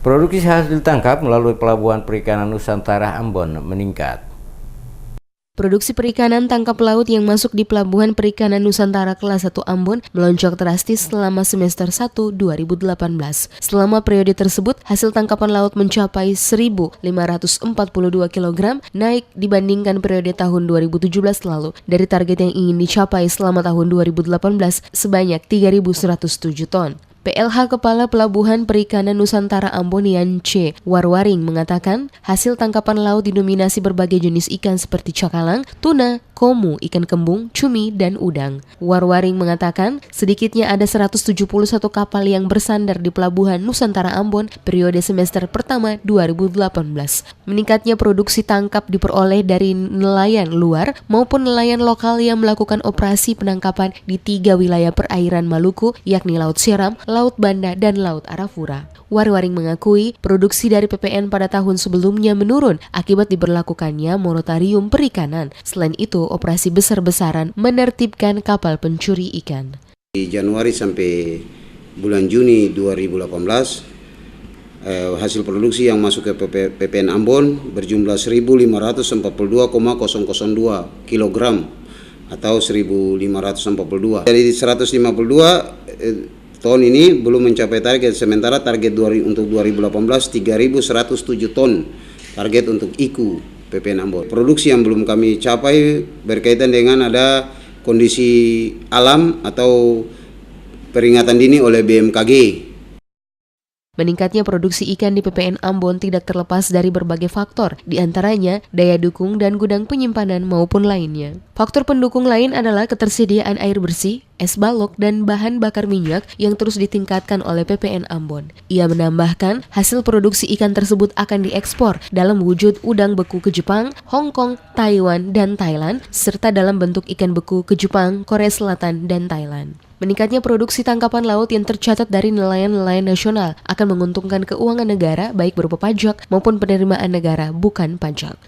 Produksi hasil tangkap melalui Pelabuhan Perikanan Nusantara Ambon meningkat. Produksi perikanan tangkap laut yang masuk di Pelabuhan Perikanan Nusantara kelas 1 Ambon melonjak drastis selama semester 1 2018. Selama periode tersebut, hasil tangkapan laut mencapai 1.542 kg, naik dibandingkan periode tahun 2017 lalu. Dari target yang ingin dicapai selama tahun 2018 sebanyak 3.107 ton. PLH Kepala Pelabuhan Perikanan Nusantara Ambon C. Warwaring mengatakan hasil tangkapan laut didominasi berbagai jenis ikan seperti cakalang, tuna, komu, ikan kembung, cumi, dan udang. Warwaring mengatakan sedikitnya ada 171 kapal yang bersandar di Pelabuhan Nusantara Ambon periode semester pertama 2018. Meningkatnya produksi tangkap diperoleh dari nelayan luar maupun nelayan lokal yang melakukan operasi penangkapan di 3 wilayah perairan Maluku, yakni Laut Seram, Laut Banda, dan Laut Arafura. Warwaring mengakui produksi dari PPN pada tahun sebelumnya menurun akibat diberlakukannya moratorium perikanan. Selain itu, operasi besar-besaran menertibkan kapal pencuri ikan. Di Januari sampai bulan Juni 2018, hasil produksi yang masuk ke PPN Ambon berjumlah 1.542,002 kg atau 1.542. Dari 152 ton ini belum mencapai target, sementara target untuk 2018 3.107 ton target untuk IKU PPN Ambon. Produksi yang belum kami capai berkaitan dengan ada kondisi alam atau peringatan dini oleh BMKG. Meningkatnya produksi ikan di PPN Ambon tidak terlepas dari berbagai faktor, diantaranya daya dukung dan gudang penyimpanan maupun lainnya. Faktor pendukung lain adalah ketersediaan air bersih, es balok, dan bahan bakar minyak yang terus ditingkatkan oleh PPN Ambon. Ia menambahkan hasil produksi ikan tersebut akan diekspor dalam wujud udang beku ke Jepang, Hong Kong, Taiwan, dan Thailand, serta dalam bentuk ikan beku ke Jepang, Korea Selatan, dan Thailand. Meningkatnya produksi tangkapan laut yang tercatat dari nelayan-nelayan nasional akan menguntungkan keuangan negara baik berupa pajak maupun penerimaan negara bukan pajak.